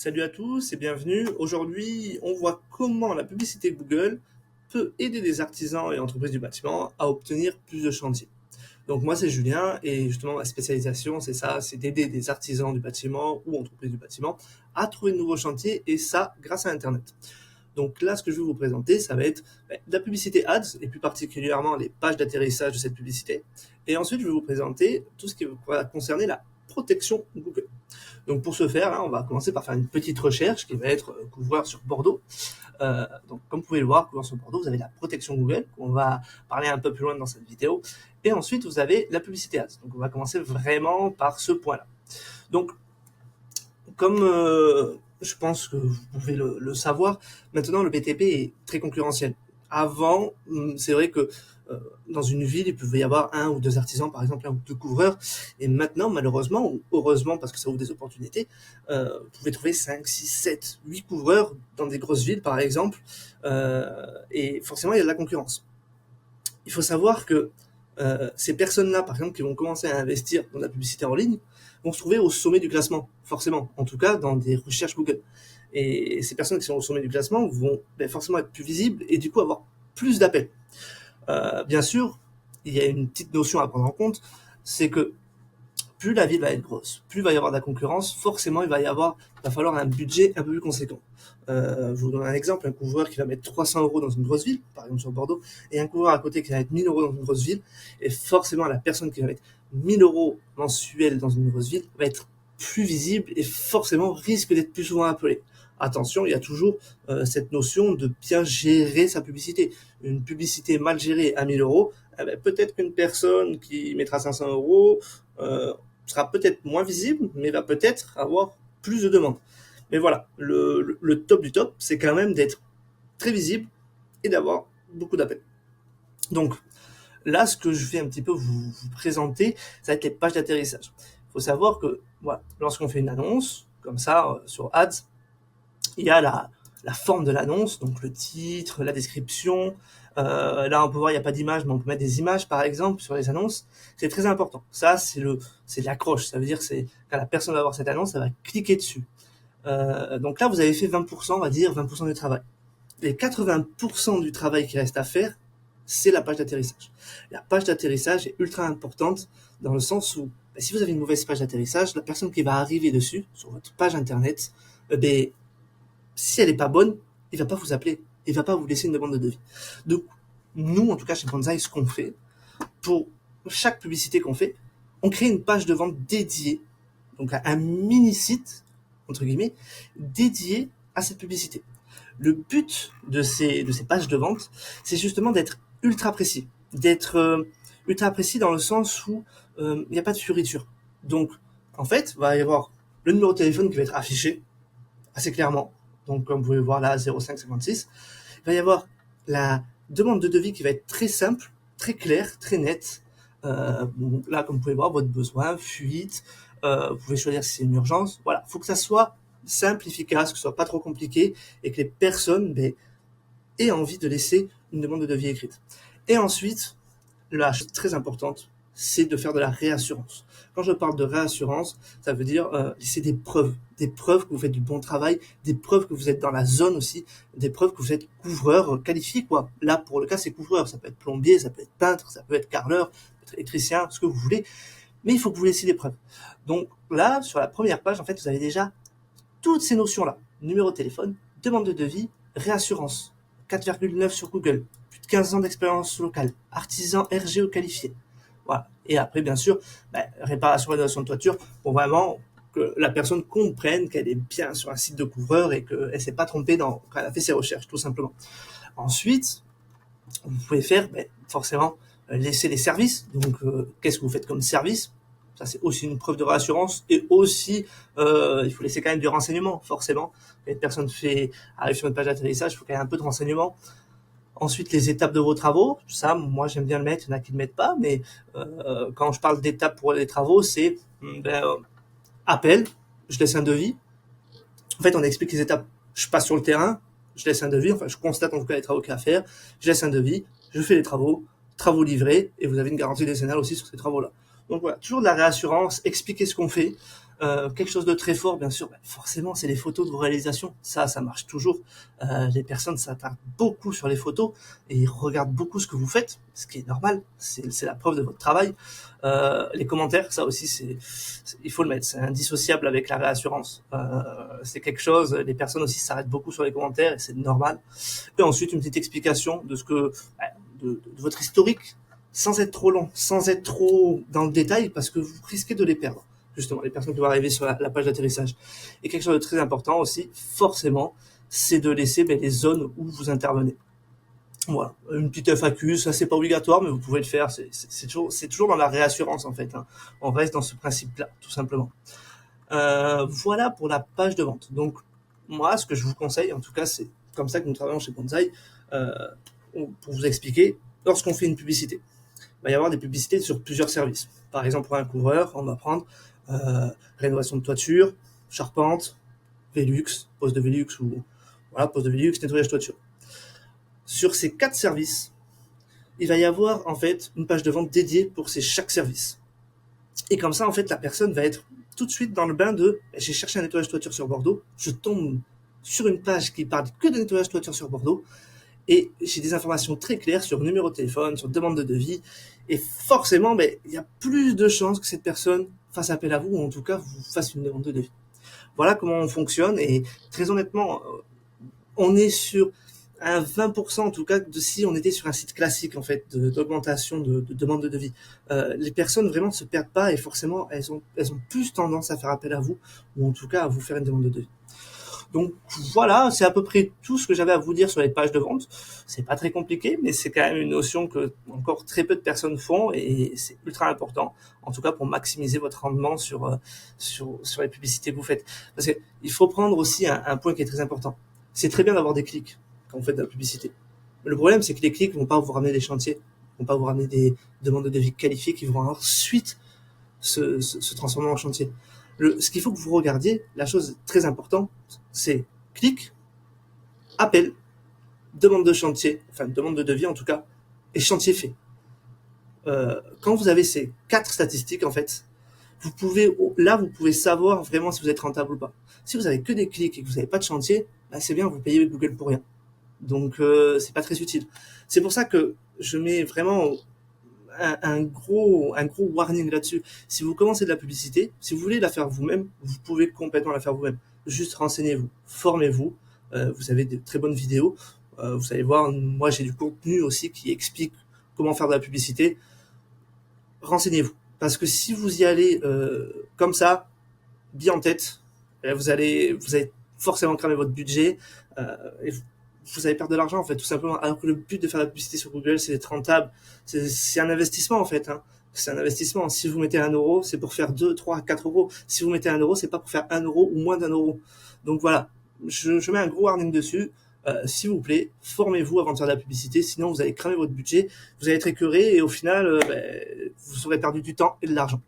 Salut à tous et bienvenue. Aujourd'hui, on voit comment la publicité Google peut aider des artisans et entreprises du bâtiment à obtenir plus de chantiers. Donc moi c'est Julien et justement ma spécialisation c'est ça, c'est d'aider des artisans du bâtiment ou entreprises du bâtiment à trouver de nouveaux chantiers et ça grâce à Internet. Donc là ce que je vais vous présenter ça va être de la publicité ads et plus particulièrement les pages d'atterrissage de cette publicité. Et ensuite je vais vous présenter tout ce qui va concerner la protection Google. Donc pour ce faire, on va commencer par faire une petite recherche qui va être couvreur sur Bordeaux. Donc comme vous pouvez le voir, couvreur sur Bordeaux, vous avez la protection Google, qu'on va parler un peu plus loin dans cette vidéo. Et ensuite, vous avez la publicité ads. Donc on va commencer vraiment par ce point-là. Donc comme je pense que vous pouvez le savoir, maintenant le BTP est très concurrentiel. Avant, c'est vrai que dans une ville, il pouvait y avoir un ou deux artisans, par exemple, un ou deux couvreurs. Et maintenant, malheureusement, ou heureusement, parce que ça ouvre des opportunités, vous pouvez trouver 5, 6, 7, 8 couvreurs dans des grosses villes, par exemple. Et forcément, il y a de la concurrence. Il faut savoir que ces personnes-là, par exemple, qui vont commencer à investir dans la publicité en ligne, vont se trouver au sommet du classement, forcément, en tout cas dans des recherches Google. Et ces personnes qui sont au sommet du classement vont forcément être plus visibles et du coup avoir plus d'appels. Bien sûr, il y a une petite notion à prendre en compte, c'est que plus la ville va être grosse, plus il va y avoir de la concurrence, forcément il va falloir un budget un peu plus conséquent. Je vous donne un exemple, un couvreur qui va mettre 300 euros dans une grosse ville, par exemple sur Bordeaux, et un couvreur à côté qui va mettre 1000 euros dans une grosse ville, et forcément la personne qui va mettre 1000 euros mensuels dans une grosse ville va être plus visible et forcément risque d'être plus souvent appelée. Attention, il y a toujours cette notion de bien gérer sa publicité. Une publicité mal gérée à 1000 euros, peut-être qu'une personne qui mettra 500 euros sera peut-être moins visible, mais va peut-être avoir plus de demandes. Mais voilà, le top du top, c'est quand même d'être très visible et d'avoir beaucoup d'appels. Donc là, ce que je vais un petit peu vous présenter, ça va être les pages d'atterrissage. Il faut savoir que voilà, lorsqu'on fait une annonce, comme ça, sur Ads, il y a la forme de l'annonce, donc le titre, la description. Là, on peut voir, il n'y a pas d'image, mais on peut mettre des images, par exemple, sur les annonces. C'est très important. Ça, c'est l'accroche. Ça veut dire, c'est quand la personne va voir cette annonce, elle va cliquer dessus. Donc là, vous avez fait 20%, on va dire 20% du travail. Les 80% du travail qui reste à faire, c'est la page d'atterrissage. La page d'atterrissage est ultra importante dans le sens où, si vous avez une mauvaise page d'atterrissage, la personne qui va arriver dessus, sur votre page internet, si elle n'est pas bonne, il va pas vous appeler, il va pas vous laisser une demande de devis. Donc, nous, en tout cas, chez Banzai, ce qu'on fait, pour chaque publicité qu'on fait, on crée une page de vente dédiée, donc un mini-site, entre guillemets, dédié à cette publicité. Le but de ces pages de vente, c'est justement d'être ultra précis. D'être ultra précis dans le sens où il n'y a pas de fioriture. Donc, en fait, il va y avoir le numéro de téléphone qui va être affiché assez clairement. Donc, comme vous pouvez voir là, 0556. Il va y avoir la demande de devis qui va être très simple, très claire, très nette. Là, comme vous pouvez voir, votre besoin, fuite, vous pouvez choisir si c'est une urgence. Voilà, il faut que ça soit simple, efficace, que ce soit pas trop compliqué et que les personnes aient envie de laisser une demande de devis écrite. Et ensuite, la chose très importante, c'est de faire de la réassurance. Quand je parle de réassurance, ça veut dire laisser des preuves que vous faites du bon travail, des preuves que vous êtes dans la zone aussi, des preuves que vous êtes couvreur qualifié, quoi. Là, pour le cas, c'est couvreur. Ça peut être plombier, ça peut être peintre, ça peut être carreleur, ça peut être électricien, ce que vous voulez. Mais il faut que vous laissiez des preuves. Donc là, sur la première page, en fait, vous avez déjà toutes ces notions-là. Numéro de téléphone, demande de devis, réassurance. 4,9 sur Google, plus de 15 ans d'expérience locale, artisan RGE qualifié. Voilà. Et après, bien sûr, réparation et rénovation de toiture pour vraiment que la personne comprenne qu'elle est bien sur un site de couvreur et qu'elle ne s'est pas trompée quand elle a fait ses recherches, tout simplement. Ensuite, vous pouvez faire forcément laisser les services. Donc, qu'est-ce que vous faites comme service? Ça, c'est aussi une preuve de réassurance et aussi, il faut laisser quand même du renseignement, forcément. Quand une personne arrive sur une page d'atterrissage, il faut quand même un peu de renseignement. Ensuite, les étapes de vos travaux, ça, moi, j'aime bien le mettre, il y en a qui ne le mettent pas, mais quand je parle d'étapes pour les travaux, c'est appel, je laisse un devis. En fait, on explique les étapes. Je passe sur le terrain, je laisse un devis, enfin, je constate en tout cas les travaux qu'il y a à faire, je laisse un devis, je fais les travaux livrés, et vous avez une garantie décennale aussi sur ces travaux-là. Donc voilà, toujours de la réassurance, expliquer ce qu'on fait, Quelque chose de très fort, bien sûr, forcément, c'est les photos de vos réalisations. Ça marche toujours. Les personnes s'attardent beaucoup sur les photos et ils regardent beaucoup ce que vous faites, ce qui est normal. C'est la preuve de votre travail. Les commentaires, ça aussi, il faut le mettre. C'est indissociable avec la réassurance. C'est quelque chose. Les personnes aussi s'arrêtent beaucoup sur les commentaires et c'est normal. Et ensuite, une petite explication de ce que, de votre historique, sans être trop long, sans être trop dans le détail, parce que vous risquez de les perdre justement, les personnes qui vont arriver sur la page d'atterrissage. Et quelque chose de très important aussi, forcément, c'est de laisser les zones où vous intervenez. Voilà, une petite FAQ, ça c'est pas obligatoire, mais vous pouvez le faire, c'est toujours dans la réassurance en fait. Hein. On reste dans ce principe-là, tout simplement. Voilà pour la page de vente. Donc, moi, ce que je vous conseille, en tout cas, c'est comme ça que nous travaillons chez Bonsaï, pour vous expliquer, lorsqu'on fait une publicité, il va y avoir des publicités sur plusieurs services. Par exemple, pour un couvreur, on va prendre rénovation de toiture, charpente, Velux, pose de Velux ou voilà, pose de Velux, nettoyage de toiture. Sur ces 4 services, il va y avoir en fait une page de vente dédiée pour chaque service. Et comme ça, en fait, la personne va être tout de suite dans le bain de j'ai cherché un nettoyage de toiture sur Bordeaux, je tombe sur une page qui parle que de nettoyage de toiture sur Bordeaux, et j'ai des informations très claires sur numéro de téléphone, sur demande de devis, et forcément, il y a plus de chances que cette personne fasse appel à vous, ou en tout cas vous fasse une demande de devis. Voilà comment on fonctionne, et très honnêtement, on est sur un 20% en tout cas de si on était sur un site classique en fait d'augmentation de demande de devis. Les personnes vraiment ne se perdent pas et forcément elles ont plus tendance à faire appel à vous ou en tout cas à vous faire une demande de devis. Donc voilà, c'est à peu près tout ce que j'avais à vous dire sur les pages de vente. C'est pas très compliqué, mais c'est quand même une notion que encore très peu de personnes font et c'est ultra important, en tout cas pour maximiser votre rendement sur les publicités que vous faites. Parce qu'il faut prendre aussi un point qui est très important. C'est très bien d'avoir des clics quand vous faites de la publicité. Mais le problème, c'est que les clics vont pas vous ramener des chantiers, vont pas vous ramener des demandes de devis qualifiées qui vont ensuite se transformer en chantier. Ce qu'il faut que vous regardiez, la chose très importante, c'est clic, appel, demande de chantier, enfin demande de devis en tout cas, et chantier fait. Quand vous avez ces 4 statistiques en fait, vous pouvez savoir vraiment si vous êtes rentable ou pas. Si vous avez que des clics et que vous n'avez pas de chantier, c'est bien, vous payez Google pour rien. Donc c'est pas très utile. C'est pour ça que je mets vraiment un gros warning là-dessus. Si vous commencez de la publicité, si vous voulez la faire vous-même, vous pouvez complètement la faire vous-même. Juste renseignez-vous, formez-vous. Vous avez de très bonnes vidéos. Vous allez voir, moi j'ai du contenu aussi qui explique comment faire de la publicité. Renseignez-vous. Parce que si vous y allez comme ça, bien en tête, vous allez forcément cramer votre budget et vous allez perdre de l'argent en fait, tout simplement. Alors que le but de faire la publicité sur Google, c'est d'être rentable. C'est un investissement en fait. Hein. C'est un investissement. Si vous mettez 1 euro, c'est pour faire 2, 3, 4 euros. Si vous mettez 1 euro, c'est pas pour faire 1 euro ou moins d'1 euro. Donc voilà, je mets un gros warning dessus. S'il vous plaît, formez-vous avant de faire de la publicité, sinon vous allez cramer votre budget, vous allez être écœuré et au final, vous aurez perdu du temps et de l'argent.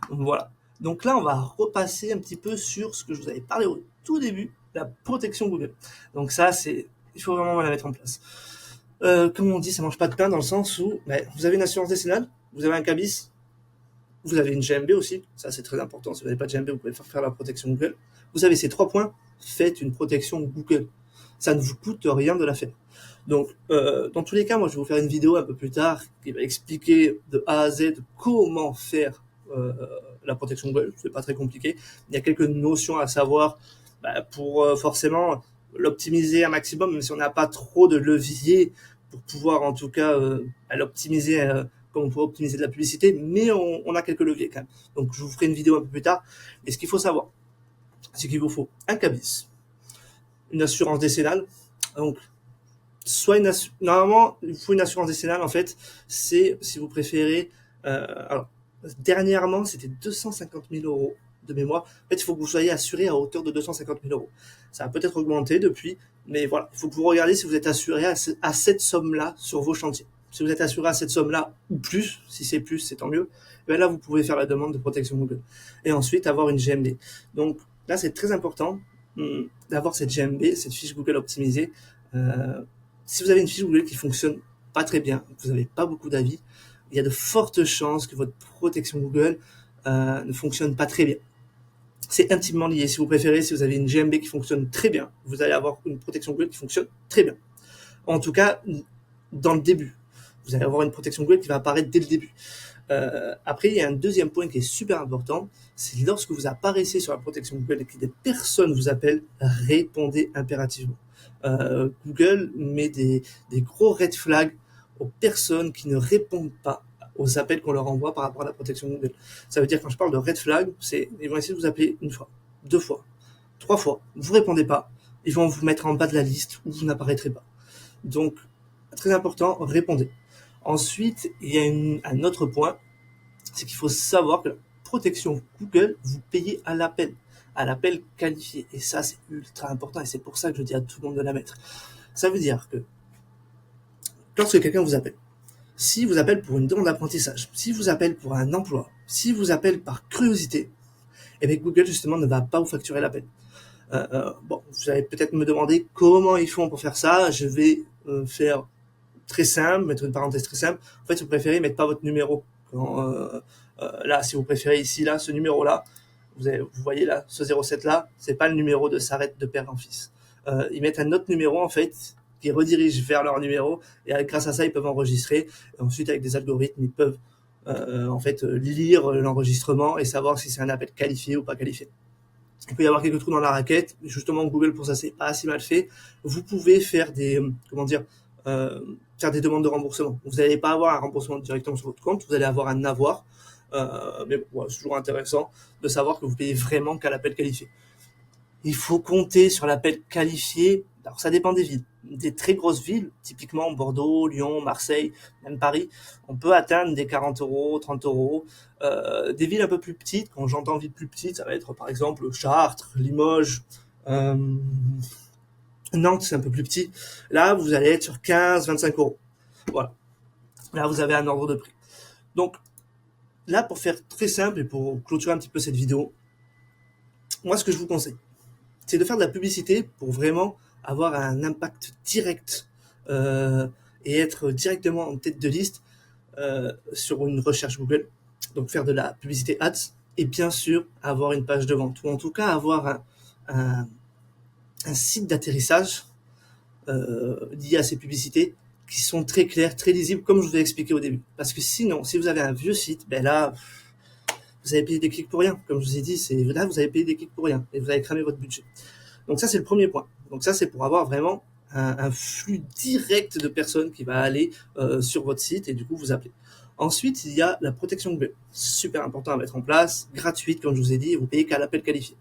Donc voilà. Donc là, on va repasser un petit peu sur ce que je vous avais parlé au tout début, la protection Google. Donc ça, il faut vraiment la mettre en place. Comme on dit, ça mange pas de pain dans le sens où vous avez une assurance décennale, vous avez un cabis, vous avez une GMB aussi, ça c'est très important. Si vous n'avez pas de GMB, vous pouvez faire la protection Google. Vous avez ces 3 points, faites une protection Google. Ça ne vous coûte rien de la faire. Donc, dans tous les cas, moi je vais vous faire une vidéo un peu plus tard qui va expliquer de A à Z comment faire la protection Google. C'est pas très compliqué. Il y a quelques notions à savoir pour forcément l'optimiser un maximum, même si on n'a pas trop de levier pour pouvoir en tout cas l'optimiser comme on pourrait optimiser de la publicité, mais on a quelques leviers quand même. Donc je vous ferai une vidéo un peu plus tard. Et ce qu'il faut savoir, c'est qu'il vous faut un cabis, une assurance décennale. Donc normalement il faut une assurance décennale en fait, c'est si vous préférez alors dernièrement c'était 250 000 euros de mémoire. En fait, il faut que vous soyez assuré à hauteur de 250 000 euros. Ça a peut-être augmenté depuis, mais voilà, il faut que vous regardiez si vous êtes assuré à cette somme-là sur vos chantiers. Si vous êtes assuré à cette somme-là ou plus, si c'est plus, c'est tant mieux. Là, vous pouvez faire la demande de protection Google. Et ensuite, avoir une GMB. Donc là, c'est très important d'avoir cette GMB, cette fiche Google optimisée. Si vous avez une fiche Google qui fonctionne pas très bien, que vous n'avez pas beaucoup d'avis, il y a de fortes chances que votre protection Google ne fonctionne pas très bien. C'est intimement lié. Si vous préférez, si vous avez une GMB qui fonctionne très bien, vous allez avoir une protection Google qui fonctionne très bien. En tout cas, dans le début, vous allez avoir une protection Google qui va apparaître dès le début. Après, il y a un deuxième point qui est super important, c'est lorsque vous apparaissez sur la protection Google et que des personnes vous appellent, répondez impérativement. Google met des gros red flags aux personnes qui ne répondent pas aux appels qu'on leur envoie par rapport à la protection Google. Ça veut dire, quand je parle de red flag, c'est ils vont essayer de vous appeler une fois, 2 fois, 3 fois, vous répondez pas, ils vont vous mettre en bas de la liste où vous n'apparaîtrez pas. Donc, très important, répondez. Ensuite, il y a un autre point, c'est qu'il faut savoir que la protection Google, vous payez à l'appel qualifié. Et ça, c'est ultra important et c'est pour ça que je dis à tout le monde de la mettre. Ça veut dire que lorsque quelqu'un vous appelle, si vous appelle pour une demande d'apprentissage, si vous appelle pour un emploi, si vous appelle par curiosité, eh bien Google justement ne va pas vous facturer l'appel. Bon, vous allez peut-être me demander comment ils font pour faire ça. Je vais faire très simple, mettre une parenthèse très simple. En fait, si vous préférez, mettre pas votre numéro. Là, si vous préférez ici, là, ce numéro-là, vous voyez là, ce 07 là, c'est pas le numéro de s'arrête de père en fils. Ils mettent un autre numéro en fait qui redirige vers leur numéro et grâce à ça ils peuvent enregistrer. Et ensuite avec des algorithmes ils peuvent en fait lire l'enregistrement et savoir si c'est un appel qualifié ou pas qualifié. Il peut y avoir quelques trous dans la raquette. Justement, Google pour ça c'est pas assez mal fait. Vous pouvez faire des faire des demandes de remboursement. Vous n'allez pas avoir un remboursement directement sur votre compte, vous allez avoir un avoir. Mais bon, c'est toujours intéressant de savoir que vous payez vraiment qu'à l'appel qualifié. Il faut compter sur l'appel qualifié. Alors ça dépend des villes. Des très grosses villes, typiquement Bordeaux, Lyon, Marseille, même Paris, on peut atteindre des 40 euros, 30 euros. Des villes un peu plus petites, quand j'entends ville plus petite, ça va être par exemple Chartres, Limoges, Nantes, c'est un peu plus petit. Là, vous allez être sur 15, 25 euros. Voilà. Là, vous avez un ordre de prix. Donc, là, pour faire très simple et pour clôturer un petit peu cette vidéo, moi, ce que je vous conseille, c'est de faire de la publicité pour vraiment avoir un impact direct et être directement en tête de liste sur une recherche Google. Donc, faire de la publicité ads et bien sûr, avoir une page de vente ou en tout cas avoir un site d'atterrissage lié à ces publicités qui sont très clairs, très lisibles, comme je vous ai expliqué au début. Parce que sinon, si vous avez un vieux site, ben là, vous avez payé des clics pour rien. Comme je vous ai dit, là, vous avez payé des clics pour rien et vous avez cramé votre budget. Donc ça, c'est le premier point. Donc ça, c'est pour avoir vraiment un flux direct de personnes qui va aller sur votre site et du coup vous appeler. Ensuite, il y a la protection Google. Super important à mettre en place, gratuite, comme je vous ai dit, et vous payez qu'à l'appel qualifié.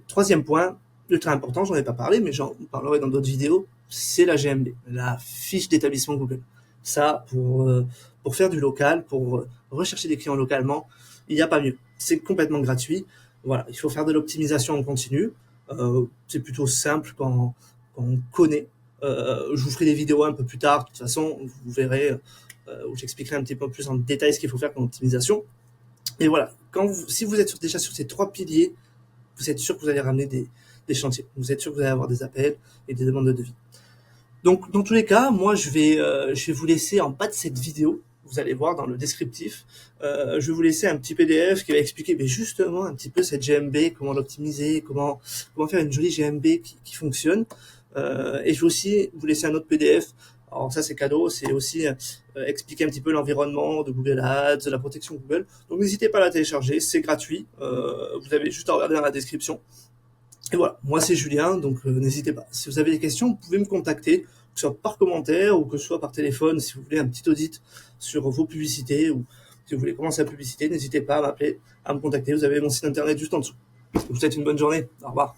Troisième point, ultra important, j'en ai pas parlé, mais j'en parlerai dans d'autres vidéos, c'est la GMB, la fiche d'établissement Google. Ça, pour faire du local, pour rechercher des clients localement, il n'y a pas mieux. C'est complètement gratuit. Voilà, il faut faire de l'optimisation en continu. C'est plutôt simple quand on connaît. Je vous ferai des vidéos un peu plus tard. De toute façon, vous verrez où j'expliquerai un petit peu plus en détail ce qu'il faut faire comme optimisation. Et voilà, si vous êtes déjà sur ces 3 piliers, vous êtes sûr que vous allez ramener des chantiers. Vous êtes sûr que vous allez avoir des appels et des demandes de devis. Donc, dans tous les cas, moi, je vais vous laisser en bas de cette vidéo. Vous allez voir dans le descriptif, je vais vous laisser un petit PDF qui va expliquer justement un petit peu cette GMB, comment l'optimiser, comment faire une jolie GMB qui fonctionne. Et je vais aussi vous laisser un autre PDF. Alors ça c'est cadeau, c'est aussi expliquer un petit peu l'environnement de Google Ads, de la protection Google. Donc n'hésitez pas à la télécharger, c'est gratuit. Vous avez juste à regarder dans la description. Et voilà, moi c'est Julien, donc n'hésitez pas. Si vous avez des questions, vous pouvez me contacter, que ce soit par commentaire ou que ce soit par téléphone, si vous voulez un petit audit sur vos publicités ou si vous voulez commencer la publicité, n'hésitez pas à m'appeler, à me contacter. Vous avez mon site internet juste en dessous. Je vous souhaite une bonne journée. Au revoir.